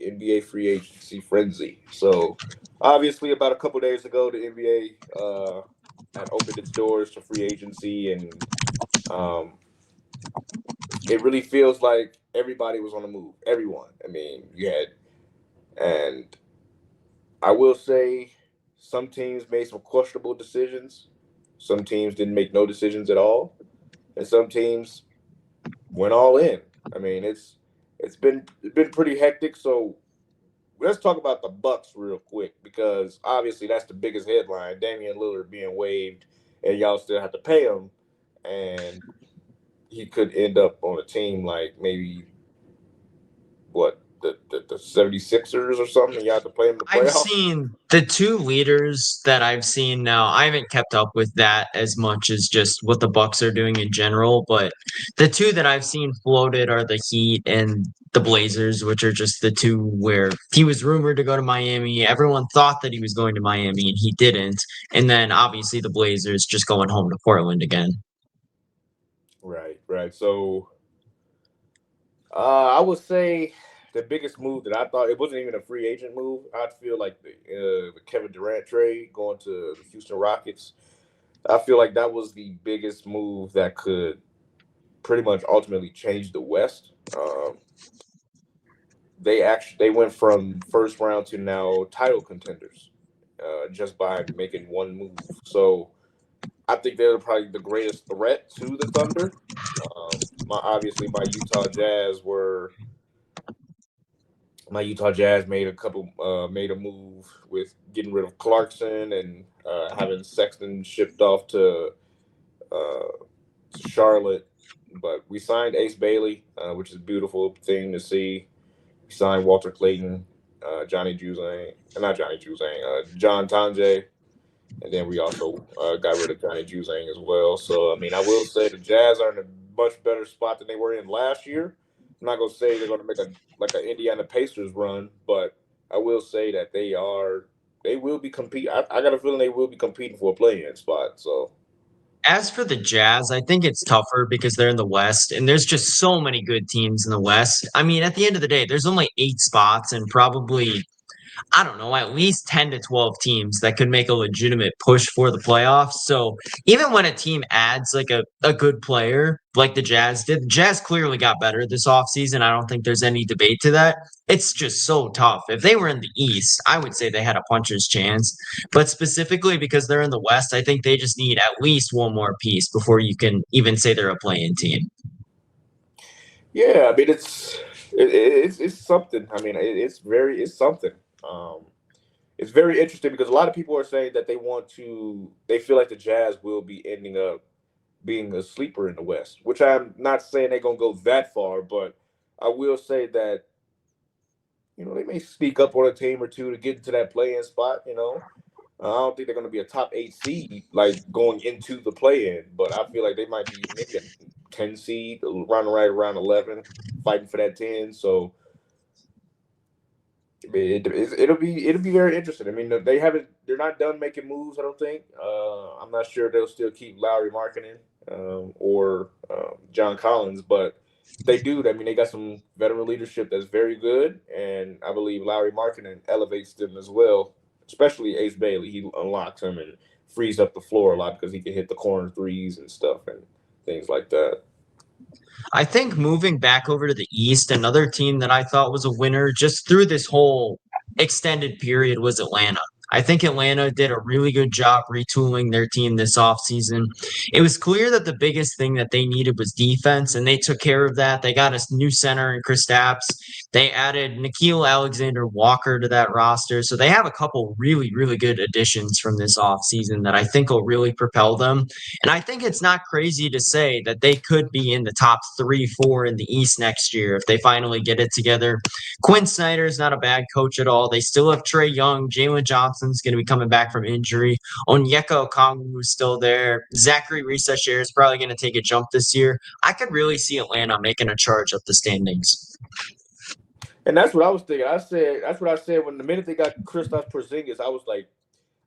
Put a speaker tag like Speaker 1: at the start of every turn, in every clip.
Speaker 1: NBA free agency frenzy. So, obviously, about a couple days ago, the NBA had opened its doors to free agency, and um, it really feels like everybody was on the move. Everyone. I mean, you had, and I will say, some teams made some questionable decisions. Some teams didn't make no decisions at all, and some teams went all in. I mean, it's been pretty hectic. So let's talk about the Bucks real quick because obviously that's the biggest headline: Damian Lillard being waived, and y'all still have to pay him, and he could end up on a team like maybe what the 76ers or something, and y'all have to play him in the
Speaker 2: I've
Speaker 1: playoffs.
Speaker 2: seen the two leaders that I've seen now. I haven't kept up with that as much as just what the Bucks are doing in general, but the two that I've seen floated are the Heat and the Blazers, which are just the two where he was rumored to go to Miami. Everyone thought that he was going to Miami and he didn't. And then obviously the Blazers just going home to Portland again.
Speaker 1: Right, right. So I would say the biggest move that I thought it wasn't even a free agent move. I feel like the Kevin Durant trade going to the Houston Rockets. I feel like that was the biggest move that could pretty much ultimately change the West. They went from first round to now title contenders just by making one move. So I think they're probably the greatest threat to the Thunder. Obviously, my Utah Jazz made a move with getting rid of Clarkson and having Sexton shipped off to Charlotte. But we signed Ace Bailey, which is a beautiful thing to see. We signed Walter Clayton, Johnny Juzang, not Johnny Juzang, John Tanje, and then we also got rid of Johnny Juzang as well. So I mean, I will say the Jazz are in a much better spot than they were in last year. I'm not gonna say they're gonna make a like an Indiana Pacers run, but I will say that they will be compete. I got a feeling they will be competing for a play-in spot. So
Speaker 2: As for the Jazz, I think it's tougher because they're in the West and there's just so many good teams in the West. I mean, at the end of the day, there's only 8 spots and probably I don't know, at least 10 to 12 teams that could make a legitimate push for the playoffs. So even when a team adds like a good player like the Jazz did, the Jazz clearly got better this offseason. I don't think there's any debate to that. It's just so tough. If they were in the East, I would say they had a puncher's chance. But specifically because they're in the West, I think they just need at least one more piece before you can even say they're a playing team.
Speaker 1: yeah, I mean it's something. I mean it's something. Um, it's very interesting because a lot of people are saying that they feel like the Jazz will be ending up being a sleeper in the West, which I'm not saying they're gonna go that far, but I will say that they may sneak up on a team or two to get into that play-in spot. I don't think they're going to be a top 8 seed like going into the play-in, but I feel like they might be maybe a 10 seed, right around 11, fighting for that 10. So it'll be very interesting. I mean, they're not done making moves. I don't think. I'm not sure they'll still keep Lowry Markkinen or John Collins, but if they do, I mean, they got some veteran leadership that's very good, and I believe Lowry Markkinen elevates them as well. Especially Ace Bailey, he unlocks him and frees up the floor a lot because he can hit the corner threes and stuff and things like that.
Speaker 2: I think moving back over to the East, another team that I thought was a winner just through this whole extended period was Atlanta. I think Atlanta did a really good job retooling their team this offseason. It was clear that the biggest thing that they needed was defense, and they took care of that. They got a new center in Chris Stapps. They added Nikhil Alexander Walker to that roster. So they have a couple really, really good additions from this offseason that I think will really propel them. And I think it's not crazy to say that they could be in the top 3, 4 in the East next year if they finally get it together. Quinn Snyder's not a bad coach at all. They still have Trey Young. Jalen Johnson's going to be coming back from injury. Onyeka Okongwu is still there. Zachary Researcher is probably going to take a jump this year. I could really see Atlanta making a charge up the standings.
Speaker 1: And that's what I was thinking. That's what I said when the minute they got Kristaps Porzingis, I was like,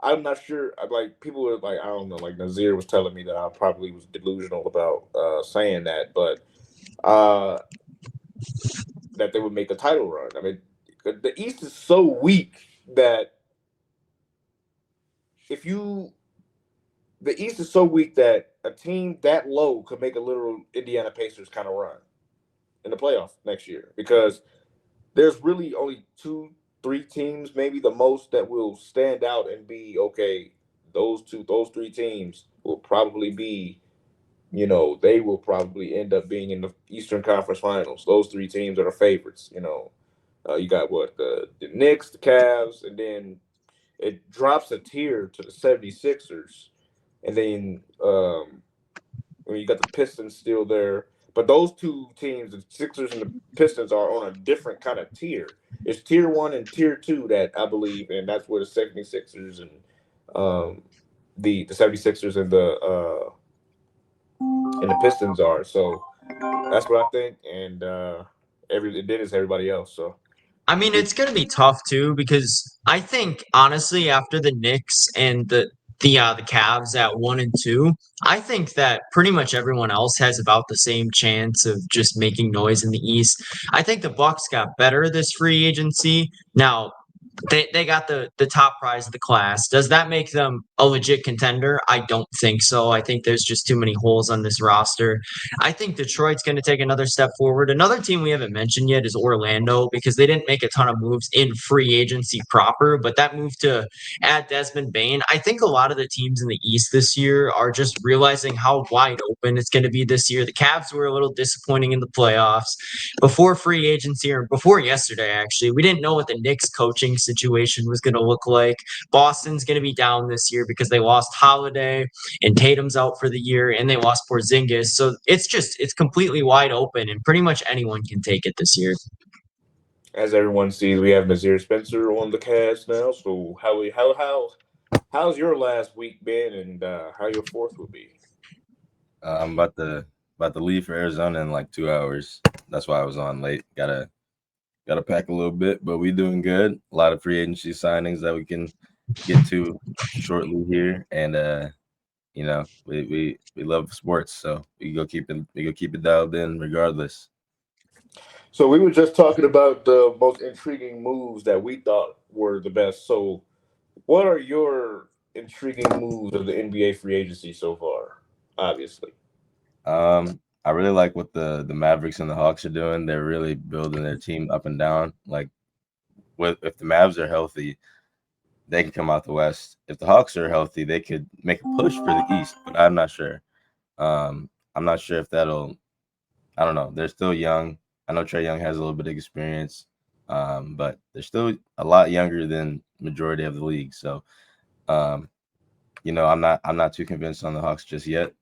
Speaker 1: I'm not sure. Like people were like, I don't know. Like Nazir was telling me that I probably was delusional about saying that, but uh, that they would make a title run. I mean, The East is so weak that if you the East is so weak that a team that low could make a literal Indiana Pacers kind of run in the playoff next year because there's really only two, three teams, maybe the most, that will stand out and be okay. Those three teams will probably be, they will probably end up being in the Eastern Conference Finals. Those three teams are the favorites. You got what the Knicks, the Cavs, and then it drops a tier to the 76ers, and then you got the Pistons still there. But those two teams, the Sixers and the Pistons, are on a different kind of tier. It's tier one and tier two that I believe, and that's where the 76ers and the 76ers and the Pistons are. So that's what I think, and then is everybody else. So
Speaker 2: I mean,
Speaker 1: we
Speaker 2: it's going to be tough too because I think honestly, after the Knicks and the Cavs at 1 and 2, I think that pretty much everyone else has about the same chance of just making noise in the East. I think the Bucks got better this free agency. Now, they got the top prize of the class. Does that make them a legit contender? I don't think so. I think there's just too many holes on this roster. I think Detroit's going to take another step forward. Another team we haven't mentioned yet is Orlando because they didn't make a ton of moves in free agency proper, but that move to add Desmond Bain, I think a lot of the teams in the East this year are just realizing how wide open it's going to be this year. The Cavs were a little disappointing in the playoffs before free agency, or before yesterday, actually. We didn't know what the Knicks coaching situation was going to look like. Boston's going to be down this year because they lost Holiday and Tatum's out for the year, and they lost Porzingis. So it's completely wide open, and pretty much anyone can take it this year.
Speaker 1: As everyone sees, we have Nazir Spencer on the cast now. So how's your last week been, and how your fourth will be?
Speaker 3: I'm about to leave for Arizona in like 2 hours. That's why I was on late. Gotta pack a little bit, but we doing good. A lot of free agency signings that we can get to shortly here, and we love sports, so we go keep it dialed in regardless.
Speaker 1: So we were just talking about the most intriguing moves that we thought were the best. So what are your intriguing moves of the NBA free agency so far? Obviously.
Speaker 3: I really like what the Mavericks and the Hawks are doing. They're really building their team up and down. Like, if the Mavs are healthy, they can come out the West. If the Hawks are healthy, they could make a push for the East, but I'm not sure. I'm not sure if that'll. I don't know. They're still young. I know Trey Young has a little bit of experience, but they're still a lot younger than majority of the league. So, um, I'm not too convinced on the Hawks just yet,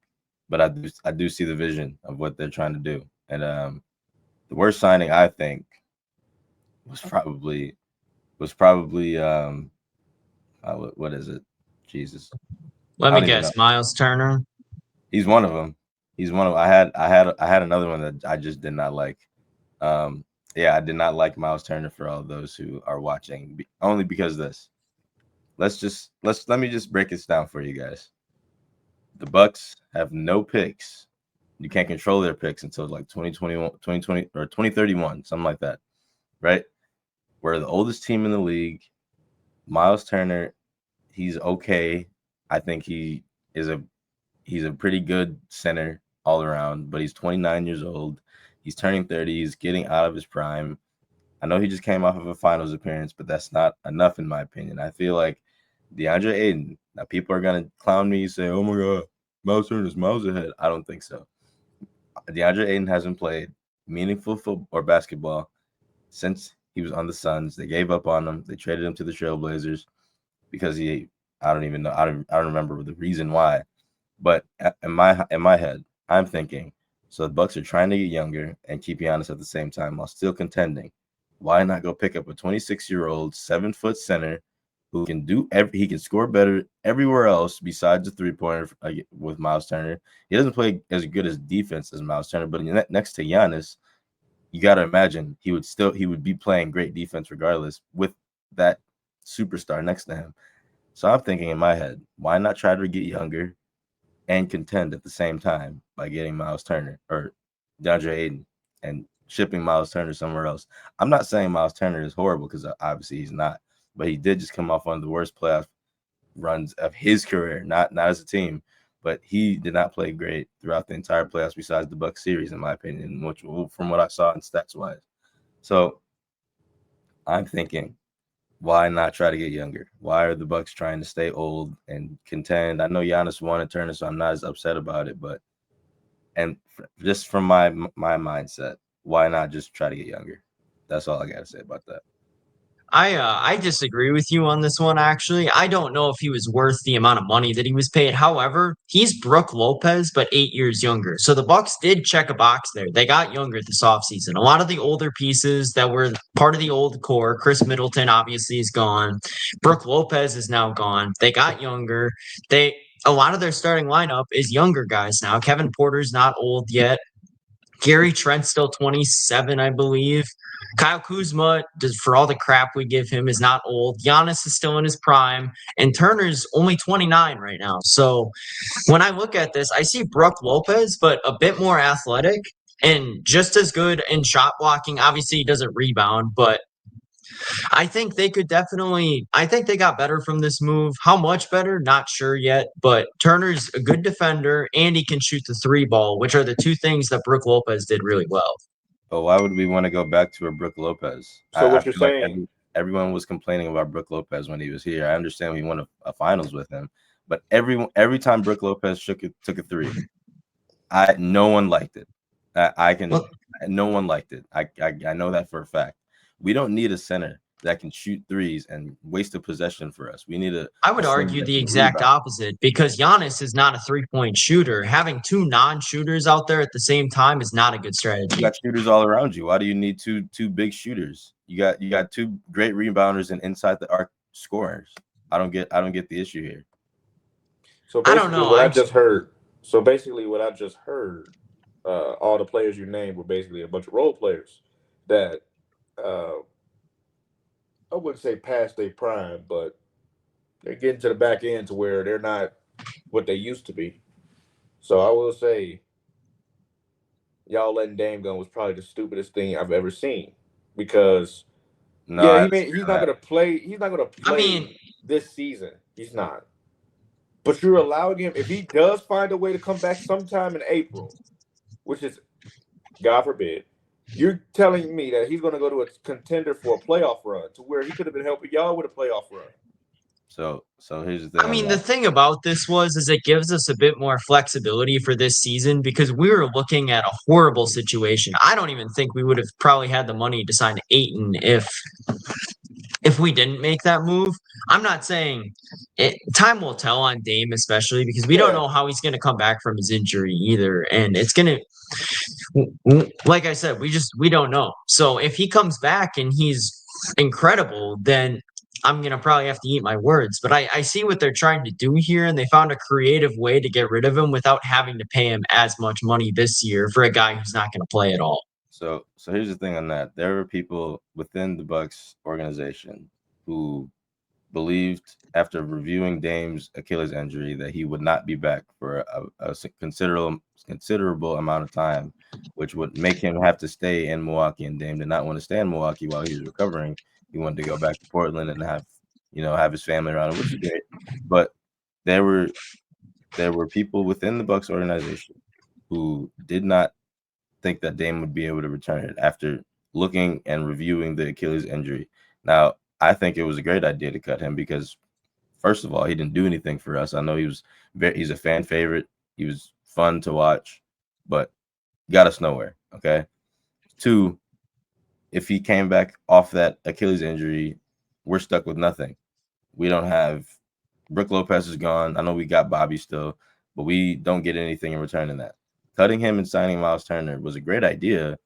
Speaker 3: but I do see the vision of what they're trying to do. And the worst signing I think was probably what is it? Jesus,
Speaker 2: Let
Speaker 3: I
Speaker 2: me
Speaker 3: don't even know.
Speaker 2: guess, Miles Turner.
Speaker 3: He's one of them. He's one of. I had another one that I just did not like. Um, yeah, I did not like Miles Turner for all those who are watching, only because of this. Let me just break this down for you guys. The Bucks have no picks. You can't control their picks until like 2021, 2020, or 2031, something like that, right? We're the oldest team in the league. Miles Turner, he's okay. I think he's a pretty good center all around, but he's 29 years old. He's turning 30. He's getting out of his prime. I know he just came off of a finals appearance, but that's not enough in my opinion. I feel like DeAndre Ayton. Now people are gonna clown me, say, "Oh my God, Miles Turner's miles ahead." I don't think so. DeAndre Ayton hasn't played meaningful football or basketball since he was on the Suns. They gave up on him. They traded him to the Trailblazers because I don't even know. I don't remember the reason why. But in my head, I'm thinking, so the Bucks are trying to get younger and keep Giannis at the same time while still contending. Why not go pick up a 26-year-old 7-foot center who can he can score better everywhere else besides the 3-pointer with Miles Turner. He doesn't play as good as defense as Miles Turner, but next to Giannis, you got to imagine he would be playing great defense regardless with that superstar next to him. So I'm thinking in my head, why not try to get younger and contend at the same time by getting Miles Turner or DeAndre Ayton? And shipping Miles Turner somewhere else. I'm not saying Miles Turner is horrible because obviously he's not, but he did just come off one of the worst playoff runs of his career, not as a team. But he did not play great throughout the entire playoffs besides the Bucks series, in my opinion, which from what I saw in stats wise. So I'm thinking, why not try to get younger? Why are the Bucks trying to stay old and contend? I know Giannis won a Turner, so I'm not as upset about it. But just from my mindset, why not just try to get younger? That's all I got to say about that.
Speaker 2: I disagree with you on this one, actually. I don't know if he was worth the amount of money that he was paid. However, he's Brooke Lopez, but 8 years younger. So the Bucks did check a box there. They got younger this offseason. A lot of the older pieces that were part of the old core, Chris Middleton obviously is gone. Brooke Lopez is now gone. They got younger. A lot of their starting lineup is younger guys now. Kevin Porter's not old yet. Gary Trent's still 27, I believe. Kyle Kuzma, for all the crap we give him, is not old. Giannis is still in his prime, and Turner's only 29 right now. So when I look at this, I see Brooke Lopez, but a bit more athletic and just as good in shot blocking. Obviously, he doesn't rebound, but I think they could definitely. I think they got better from this move. How much better? Not sure yet. But Turner's a good defender and he can shoot the three ball, which are the two things that Brooke Lopez did really well.
Speaker 3: But why would we want to go back to a Brooke Lopez?
Speaker 1: So
Speaker 3: I
Speaker 1: what you're
Speaker 3: feel like
Speaker 1: saying?
Speaker 3: everyone was complaining about Brooke Lopez when he was here. I understand we won a finals with him, but every time Brooke Lopez took a three, no one liked it. No one liked it. I know that for a fact. We don't need a center that can shoot threes and waste a possession for us. We need
Speaker 2: I would
Speaker 3: a center
Speaker 2: argue
Speaker 3: that
Speaker 2: the
Speaker 3: can
Speaker 2: exact
Speaker 3: rebound.
Speaker 2: opposite because Giannis is not a 3-point shooter. Having two non-shooters out there at the same time is not a good
Speaker 3: You
Speaker 2: strategy.
Speaker 3: got shooters all around you. Why do you need two big shooters? You got two great rebounders and inside the arc scorers. I don't get the issue here.
Speaker 1: So
Speaker 2: I don't
Speaker 1: basically,
Speaker 2: know.
Speaker 1: what I just heard. So basically, what I just heard. All the players you named were basically a bunch of role players that uh, I wouldn't say past their prime, but they're getting to the back end to where they're not what they used to be. So I will say, y'all letting Dame go was probably the stupidest thing I've ever seen because
Speaker 3: No,
Speaker 1: yeah,
Speaker 3: I understand
Speaker 1: he's not
Speaker 3: that.
Speaker 1: gonna play. He's not gonna
Speaker 2: I mean,
Speaker 1: play this season. He's not. But you're allowing him if he does find a way to come back sometime in April, which is God forbid. You're telling me that he's going to go to a contender for a playoff run to where he could have been helping y'all with a playoff run.
Speaker 3: So here's the thing
Speaker 2: I
Speaker 3: on
Speaker 2: mean, the
Speaker 3: that.
Speaker 2: thing about this is it gives us a bit more flexibility for this season because we were looking at a horrible situation. I don't even think we would have probably had the money to sign Aiton if we didn't make that move. I'm not saying time will tell on Dame, especially because we don't
Speaker 1: Yeah.
Speaker 2: know how he's going to come back from his injury either. And it's going to, like I said, we don't know. So if he comes back and he's incredible, then I'm going to probably have to eat my words. But I see what they're trying to do here, and they found a creative way to get rid of him without having to pay him as much money this year for a guy who's not going to play at all.
Speaker 3: So here's the thing on that. There were people within the Bucks organization who believed after reviewing Dame's Achilles injury that he would not be back for a considerable amount of time, which would make him have to stay in Milwaukee. And Dame did not want to stay in Milwaukee while he was recovering. He wanted to go back to Portland and have his family around him, which is great. But there were people within the Bucks organization who did not think that Dame would be able to return it after looking and reviewing the Achilles injury. Now, I think it was a great idea to cut him because, first of all, he didn't do anything for us. I know he's a fan favorite. He was fun to watch, but got us nowhere. Okay. Two, if he came back off that Achilles injury, we're stuck with nothing. We don't have Brooke Lopez is gone. I know we got Bobby still, but we don't get anything in return in that. Cutting him and signing Miles Turner was a great idea,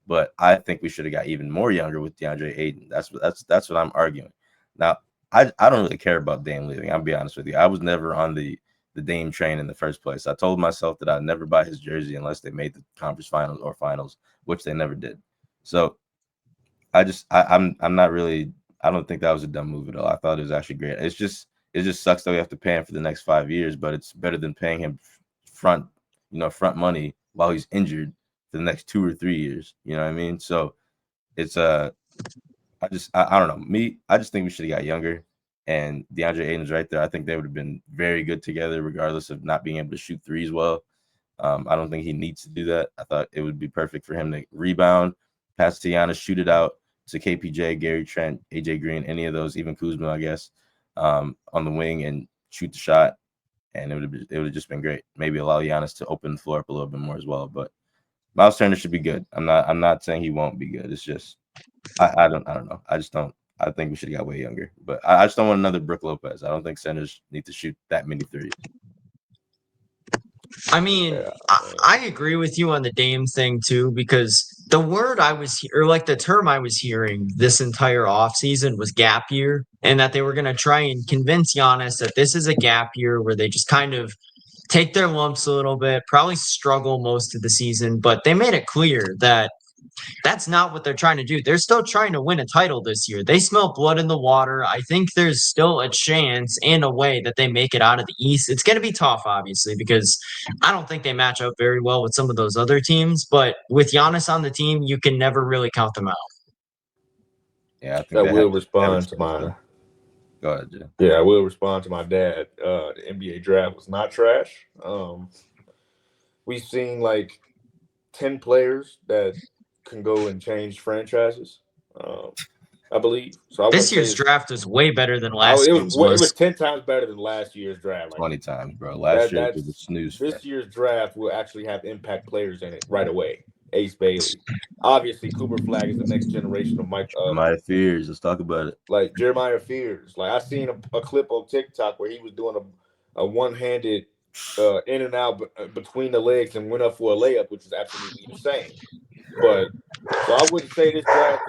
Speaker 3: but I think we should have got even more younger with DeAndre Ayton. That's what I'm arguing. Now, I don't really care about Dame leaving. I'll be honest with you. I was never on the Dame train in the first place. I told myself that I'd never buy his jersey unless they made the conference finals, which they never did. So I'm not really. I don't think that was a dumb move at all. I thought it was actually great. It just sucks that we have to pay him for the next 5 years, but it's better than paying him front money while he's injured for the next 2 or 3 years. You know what I mean? So it's I don't know. I just think we should have got younger. And DeAndre Ayton's right there. I think they would have been very good together, regardless of not being able to shoot threes well. I don't think he needs to do that. I thought it would be perfect for him to rebound, pass to Giannis, shoot it out to KPJ, Gary Trent, AJ Green, any of those, even Kuzma, I guess, on the wing and shoot the shot. And it would have just been great. Maybe allow Giannis to open the floor up a little bit more as well. But Miles Turner should be good. I'm not saying he won't be good. It's just I don't know. I just don't. I think we should have got way younger. But I just don't want another Brook Lopez. I don't think centers need to shoot that many threes.
Speaker 2: I mean,
Speaker 1: Yeah,
Speaker 2: I agree with you on the Dame thing too, because the word I was or like the term I was hearing this entire offseason was gap year, and that they were going to try and convince Giannis that this is a gap year where they just kind of take their lumps a little bit, probably struggle most of the season, but they made it clear that that's not what they're trying to do. They're still trying to win a title this year. They smell blood in the water. I think there's still a chance and a way that they make it out of the East. It's going to be tough, obviously, because I don't think they match up very well with some of those other teams. But with Giannis on the team, you can never really count them out.
Speaker 3: Yeah, I think
Speaker 1: I will respond to my.
Speaker 3: Go ahead, Jay.
Speaker 1: Yeah, I will respond to my dad. The NBA draft was not trash. We've seen like 10 players that can go and change franchises. I believe. So
Speaker 2: this year's draft was way better than last year's.
Speaker 1: It was 10 times better than last year's draft. Like
Speaker 3: 20 times, bro. Last year was a snooze.
Speaker 1: This year's draft will actually have impact players in it right away. Ace Bailey. Obviously, Cooper Flag is the next generation of Mike.
Speaker 3: Jeremiah Fears. Let's talk about it.
Speaker 1: Like Jeremiah Fears. Like I seen a clip on TikTok where he was doing a one-handed in and out between the legs and went up for a layup, which is absolutely insane. But so I wouldn't say this draft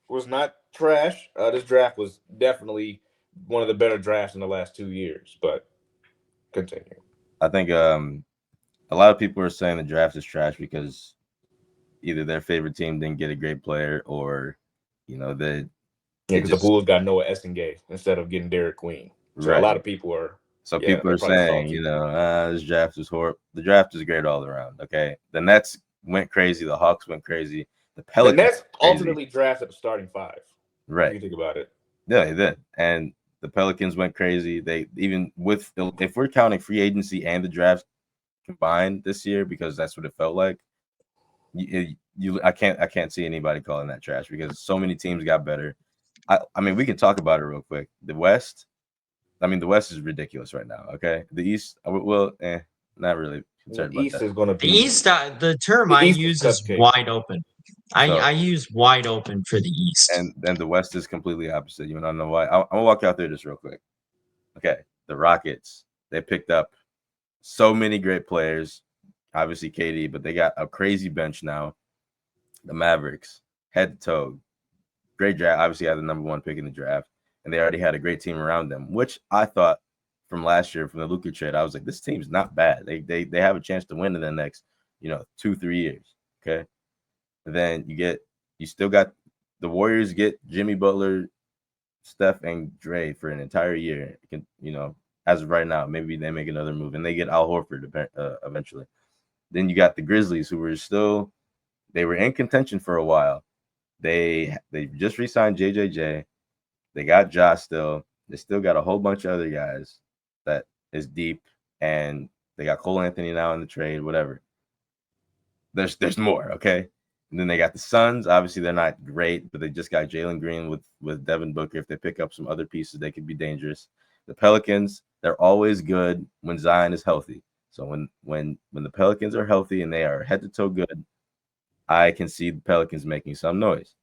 Speaker 1: was not trash. This draft was definitely one of the better drafts in the last 2 years. But continue.
Speaker 3: I think a lot of people are saying the draft is trash because either their favorite team didn't get a great player or,
Speaker 1: because the Bulls got Noah Essengate instead of getting Derek Queen. So
Speaker 3: right.
Speaker 1: A lot of people are.
Speaker 3: So people are saying, this draft is horrible. The draft is great all around. Okay, the Nets went crazy. The Hawks went crazy. The
Speaker 1: Nets ultimately drafted the starting five.
Speaker 3: Right.
Speaker 1: If you think about it.
Speaker 3: Yeah, they did. And the Pelicans went crazy. They even if we're counting free agency and the draft combined this year, because that's what it felt like. I can't see anybody calling that trash because so many teams got better. I mean, we can talk about it real quick. The West is ridiculous right now. Okay, the East, not really concerned about
Speaker 1: East
Speaker 3: that.
Speaker 1: is going to be
Speaker 2: the East. The term I use is wide open. I use wide open for the East,
Speaker 3: and the West is completely opposite. You want to know why? I'm gonna walk out there just real quick. Okay, the Rockets, they picked up so many great players, obviously KD, but they got a crazy bench now. The Mavericks, head to toe, great draft. Obviously, had the number 1 pick in the draft, and they already had a great team around them, which I thought from last year, from the Luka trade, I was like, this team's not bad. They have a chance to win in the next, 2-3 years. Okay. And then you still got the Warriors get Jimmy Butler, Steph, and Dre for an entire year. As of right now, maybe they make another move and they get Al Horford eventually. Then you got the Grizzlies, who they were in contention for a while. They just re-signed JJJ. They got Ja still. They still got a whole bunch of other guys that is deep, and they got Cole Anthony now in the trade, whatever. There's more, okay? And then they got the Suns. Obviously, they're not great, but they just got Jalen Green with Devin Booker. If they pick up some other pieces, they could be dangerous. The Pelicans, they're always good when Zion is healthy. So when the Pelicans are healthy and they are head to toe good, I can see the Pelicans making some noise,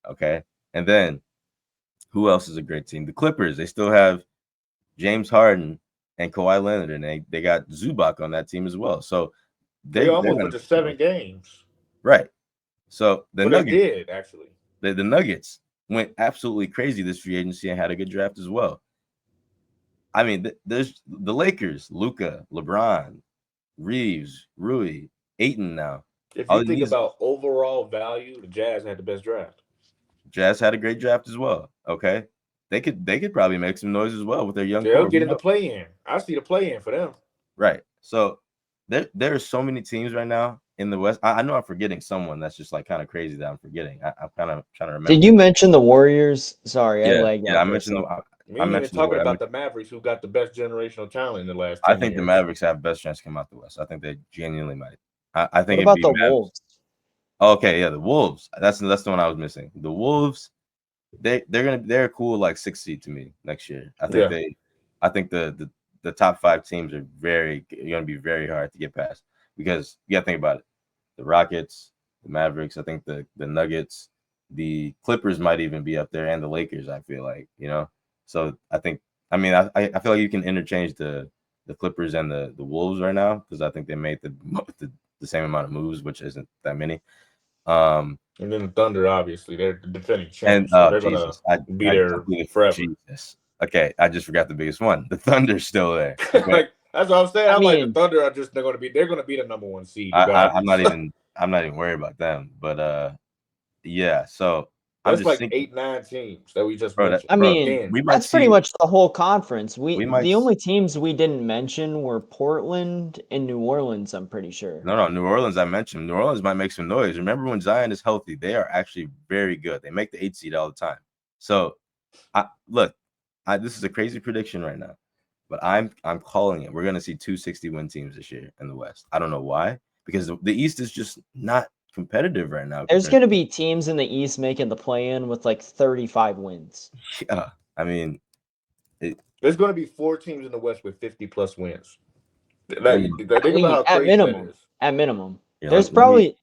Speaker 3: okay? And then who else is a great team? The Clippers. They still have James Harden and Kawhi Leonard, and they got Zubac on that team as well. So
Speaker 1: they almost went to 7 games.
Speaker 3: Right. So the Nuggets
Speaker 1: did actually.
Speaker 3: The Nuggets went absolutely crazy this free agency and had a good draft as well. I mean, there's the Lakers, Luka, LeBron, Reeves, Rui, Ayton now.
Speaker 1: If you think about overall value, the Jazz had the best draft.
Speaker 3: Jazz had a great draft as well. Okay. They could probably make some noise as well with their young.
Speaker 1: They'll get in the play-in. I see the play-in for them.
Speaker 3: Right. So there are so many teams right now in the West. I know I'm forgetting someone that's just like kind of crazy that I'm forgetting. I'm kind of trying to remember.
Speaker 2: Did you mention the Warriors? Sorry, I lagged
Speaker 3: Yeah.
Speaker 2: out
Speaker 3: I
Speaker 2: for a
Speaker 3: mentioned
Speaker 2: second.
Speaker 1: We
Speaker 3: I
Speaker 1: ain't even
Speaker 3: mentioned the
Speaker 1: talking
Speaker 3: word.
Speaker 1: about the Mavericks, who got the best generational talent in the last
Speaker 3: I
Speaker 1: 10
Speaker 3: think the
Speaker 1: years.
Speaker 3: Mavericks have best chance to come out the West. I think they genuinely might. I think
Speaker 2: What
Speaker 3: it'd
Speaker 2: about
Speaker 3: be
Speaker 2: the
Speaker 3: Mavs.
Speaker 2: Wolves?
Speaker 3: Okay, yeah, the Wolves. That's the one I was missing. The Wolves, they're a cool like 6th seed to me next year. I think
Speaker 1: Yeah.
Speaker 3: I think the top 5 teams are going to be very hard to get past because you got to think about it. The Rockets, the Mavericks, I think the Nuggets, the Clippers might even be up there, and the Lakers. I feel like So I think I mean I feel like you can interchange the Clippers and the Wolves right now because I think they made the same amount of moves, which isn't that many.
Speaker 1: And then the Thunder, obviously, they're the defending
Speaker 3: And
Speaker 1: champs, so they're
Speaker 3: Jesus,
Speaker 1: gonna be
Speaker 3: I
Speaker 1: there
Speaker 3: completely
Speaker 1: forever.
Speaker 3: Jesus. Okay, I just forgot the biggest one. The Thunder's still there. Okay.
Speaker 1: Like that's what I'm saying.
Speaker 2: I
Speaker 1: I'm like the
Speaker 2: mean,
Speaker 1: Thunder are just they're gonna be the number 1 seed regardless.
Speaker 3: I'm not even worried about them. But yeah. So I'm
Speaker 1: That's
Speaker 3: just
Speaker 1: like
Speaker 3: thinking,
Speaker 1: 8-9 teams that we just
Speaker 3: bro.
Speaker 1: mentioned.
Speaker 2: I
Speaker 3: Bro,
Speaker 2: mean,
Speaker 1: 10.
Speaker 3: we might
Speaker 2: that's pretty
Speaker 3: see.
Speaker 2: much the whole conference.
Speaker 3: We might.
Speaker 2: The only teams we didn't mention were Portland and New Orleans, I'm pretty sure.
Speaker 3: No. New Orleans, I mentioned. New Orleans might make some noise. Remember when Zion is healthy? They are actually very good. They make the 8 seed all the time. So look, this is a crazy prediction right now. But I'm calling it. We're gonna see 260 win teams this year in the West. I don't know why, because the East is just not competitive right now.
Speaker 2: There's going to be teams in the East making the play-in with like 35 wins.
Speaker 3: Yeah, I mean,
Speaker 1: There's gonna be 4 teams in the West with 50+ wins. Think
Speaker 2: I
Speaker 1: about
Speaker 2: mean,
Speaker 1: how
Speaker 2: at
Speaker 1: crazy that
Speaker 2: minimum.
Speaker 1: is.
Speaker 2: At minimum.
Speaker 3: yeah,
Speaker 2: There's
Speaker 3: let me.
Speaker 2: probably,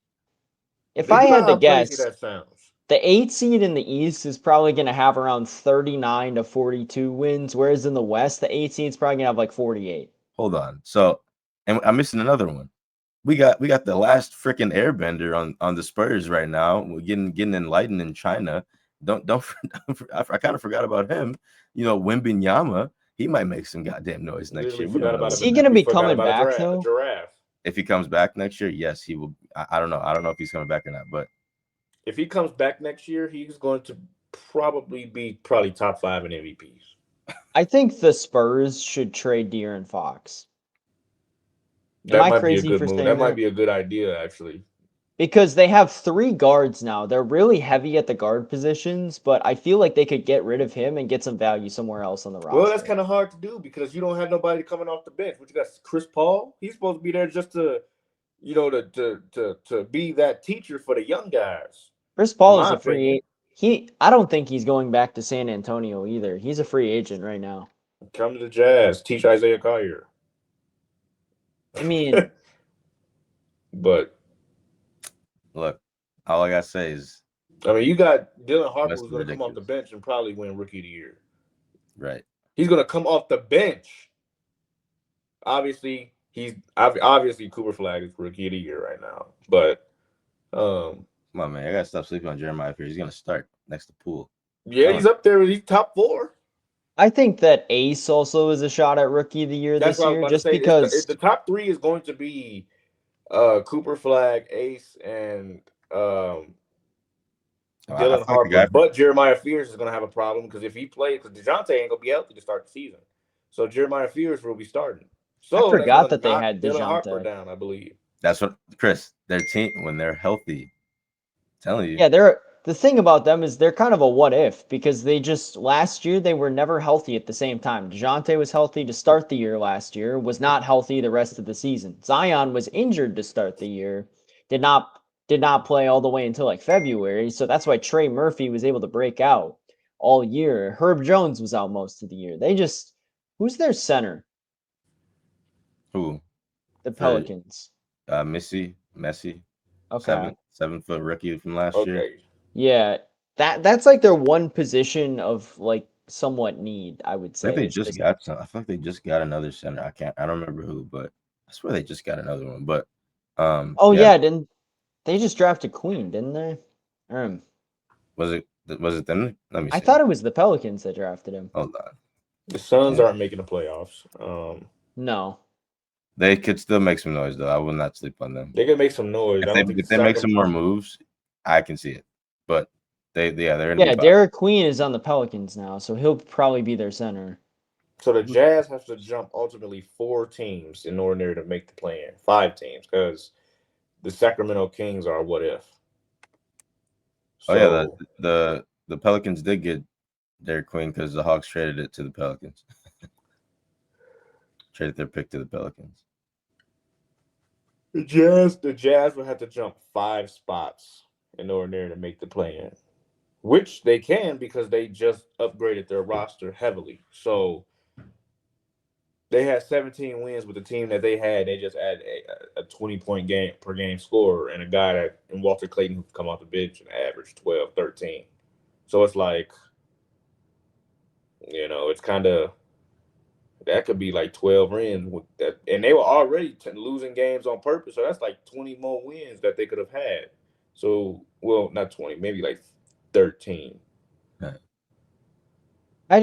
Speaker 2: if
Speaker 1: Think
Speaker 2: I
Speaker 1: about
Speaker 2: had to
Speaker 1: how crazy
Speaker 2: guess,
Speaker 1: that sounds.
Speaker 2: the 8 seed in the East is probably going to have around 39 to 42 wins, whereas in the West, the 8 seed is probably going to have like 48.
Speaker 3: Hold on. So, and I'm missing another one. We got the last freaking airbender on the Spurs right now. We're getting enlightened in China. Don't I kind of forgot about him. Wembenyama, he might make some goddamn noise next
Speaker 1: Literally
Speaker 3: year. We don't
Speaker 1: forgot
Speaker 3: know
Speaker 1: about
Speaker 2: Is
Speaker 3: what's
Speaker 2: he
Speaker 3: gonna
Speaker 2: going to
Speaker 3: happen.
Speaker 1: We
Speaker 2: be
Speaker 1: forgot
Speaker 2: coming
Speaker 1: about
Speaker 2: back,
Speaker 1: a
Speaker 2: though?
Speaker 1: giraffe.
Speaker 3: If he comes back next year, yes, he will. I don't know. I don't know if he's coming back or not, but
Speaker 1: If he comes back next year, he's going to probably top 5 in MVPs.
Speaker 2: I think the Spurs should trade De'Aaron Fox. Am
Speaker 1: That
Speaker 2: I
Speaker 1: might be a
Speaker 2: crazy
Speaker 1: good
Speaker 2: for
Speaker 1: move.
Speaker 2: saying
Speaker 1: That might
Speaker 2: that?
Speaker 1: be a good idea, actually.
Speaker 2: Because they have 3 guards now. They're really heavy at the guard positions, but I feel like they could get rid of him and get some value somewhere else on the
Speaker 1: Well, that's
Speaker 2: roster.
Speaker 1: kind of hard to do because you don't have nobody coming off the bench. But you got Chris Paul. He's supposed to be there just to, to be that teacher for the young guys.
Speaker 2: Chris
Speaker 1: In
Speaker 2: Paul is
Speaker 1: my
Speaker 2: a free
Speaker 1: opinion,
Speaker 2: agent. I don't think he's going back to San Antonio either. He's a free agent right now.
Speaker 1: come to the Jazz, teach Isaiah Collier.
Speaker 2: I mean,
Speaker 1: But
Speaker 3: look, all I gotta say is
Speaker 1: I mean, you got Dylan Harper
Speaker 3: West
Speaker 1: who's
Speaker 3: is
Speaker 1: going to come off the
Speaker 3: ridiculous.
Speaker 1: bench and probably win Rookie of the Year.
Speaker 3: Right.
Speaker 1: He's going to come off the bench. Obviously, obviously Cooper Flag is Rookie of the Year right now. But
Speaker 3: Come on, man. I gotta stop sleeping on Jeremiah Fear. He's gonna start next to Poole.
Speaker 1: yeah, he's up there. He's top 4.
Speaker 2: I think that Ace also is a shot at Rookie of the Year
Speaker 1: That's
Speaker 2: this
Speaker 1: what I was
Speaker 2: year,
Speaker 1: about to
Speaker 2: just
Speaker 1: say.
Speaker 2: because
Speaker 1: The top 3 is going to be Cooper Flag, Ace, and
Speaker 3: I
Speaker 1: Dylan
Speaker 3: feel like the
Speaker 1: Harper.
Speaker 3: guy.
Speaker 1: But Jeremiah Fears is going to have a problem because if he plays, because DeJounte ain't going to be healthy to start the season. So Jeremiah Fears will be starting.
Speaker 2: I
Speaker 1: So that's
Speaker 2: forgot
Speaker 1: going to
Speaker 2: that they
Speaker 1: knock
Speaker 2: had
Speaker 1: Dylan Harper
Speaker 2: DeJounte.
Speaker 1: down, I believe.
Speaker 3: That's what Chris. Their team when they're healthy. I'm telling you.
Speaker 2: Yeah, the thing about them is they're kind of a what if because they just last year they were never healthy at the same time. DeJounte was healthy to start the year last year, was not healthy the rest of the season. Zion was injured to start the year, did not play all the way until like February, so that's why Trey Murphy was able to break out all year. Herb Jones was out most of the year. Who's their center?
Speaker 3: Who?
Speaker 2: The
Speaker 3: For
Speaker 2: Pelicans.
Speaker 3: Messi,
Speaker 2: Okay.
Speaker 3: 7 foot rookie from last year.
Speaker 1: Okay.
Speaker 2: Yeah, that's like their one position of like somewhat need, I would
Speaker 3: I think
Speaker 2: say.
Speaker 3: they
Speaker 2: It's
Speaker 3: just
Speaker 2: just
Speaker 3: got some. I feel like they just got another center. I don't remember who, but I swear they just got another one. But
Speaker 2: oh
Speaker 3: yeah,
Speaker 2: yeah, didn't they just drafted Queen, didn't they? Um,
Speaker 3: was it them? Let me
Speaker 2: I
Speaker 3: see.
Speaker 2: thought it was the Pelicans that drafted him.
Speaker 3: Hold on.
Speaker 1: The Suns
Speaker 3: Yeah.
Speaker 1: aren't making the playoffs.
Speaker 2: No.
Speaker 3: They could still make some noise though. I will not sleep on them.
Speaker 1: They can make some noise. I don't think
Speaker 3: If they make some more moves, I can see it. But they're gonna
Speaker 2: Yeah,
Speaker 3: be fine.
Speaker 2: Derek Queen is on the Pelicans now, so he'll probably be their center.
Speaker 1: So the Jazz have to jump ultimately 4 teams in order to make the play-in. 5 teams because the Sacramento Kings are what if.
Speaker 3: Oh yeah, the
Speaker 1: So
Speaker 3: the the Pelicans did get their queen because the Hawks traded it to the Pelicans. Traded their pick to the Pelicans.
Speaker 1: the Jazz will have to jump 5 spots in order to make the play-in, which they can because they just upgraded their roster heavily. So they had 17 wins with the team that they had. They just added a 20-point game per game scorer and a guy that and Walter Clayton who come off the bench and average 12, 13. So it's like, it's kind of that could be like 12 wins with that, and they were already losing games on purpose. So that's like 20 more wins that they could have had. So, well, not 20, maybe like 13.
Speaker 2: I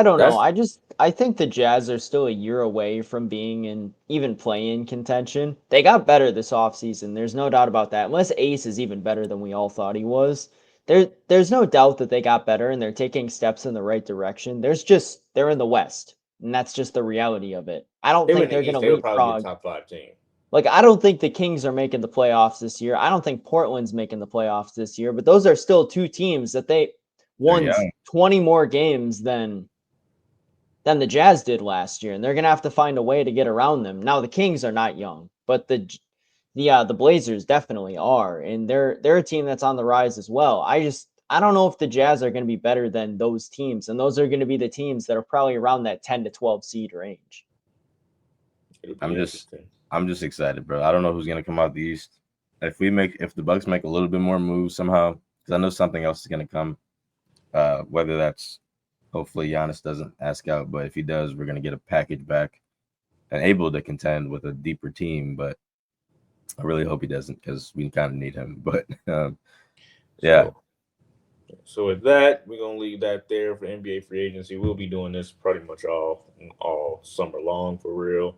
Speaker 2: don't know.
Speaker 1: That's
Speaker 2: I think the Jazz are still a year away from being in even play-in contention. They got better this offseason. There's no doubt about that. Unless Ace is even better than we all thought he was. There's no doubt that they got better and they're taking steps in the right direction. They're in the West, and that's just the reality of it. I don't
Speaker 1: they were
Speaker 2: think
Speaker 1: in the
Speaker 2: they're gonna
Speaker 1: East. They would probably be a
Speaker 2: leapfrog.
Speaker 1: top 5 team.
Speaker 2: Like, I don't think the Kings are making the playoffs this year. I don't think Portland's making the playoffs this year, but those are still two teams that they
Speaker 3: They're
Speaker 2: won
Speaker 3: young.
Speaker 2: 20 more games than the Jazz did last year, and they're gonna have to find a way to get around them. Now the Kings are not young, but the Blazers definitely are, and they're a team that's on the rise as well. I don't know if the Jazz are gonna be better than those teams, and those are gonna be the teams that are probably around that 10 to 12 seed range.
Speaker 1: It'll
Speaker 3: I'm
Speaker 1: be
Speaker 3: just
Speaker 1: interesting.
Speaker 3: I'm just excited, bro. I don't know who's gonna come out the East. If the Bucks make a little bit more moves somehow, because I know something else is gonna come. Whether that's hopefully Giannis doesn't ask out, but if he does, we're gonna get a package back and able to contend with a deeper team. But I really hope he doesn't because we kind of need him. But yeah,
Speaker 1: So, so with that, we're gonna leave that there for NBA free agency. We'll be doing this pretty much all summer long for real.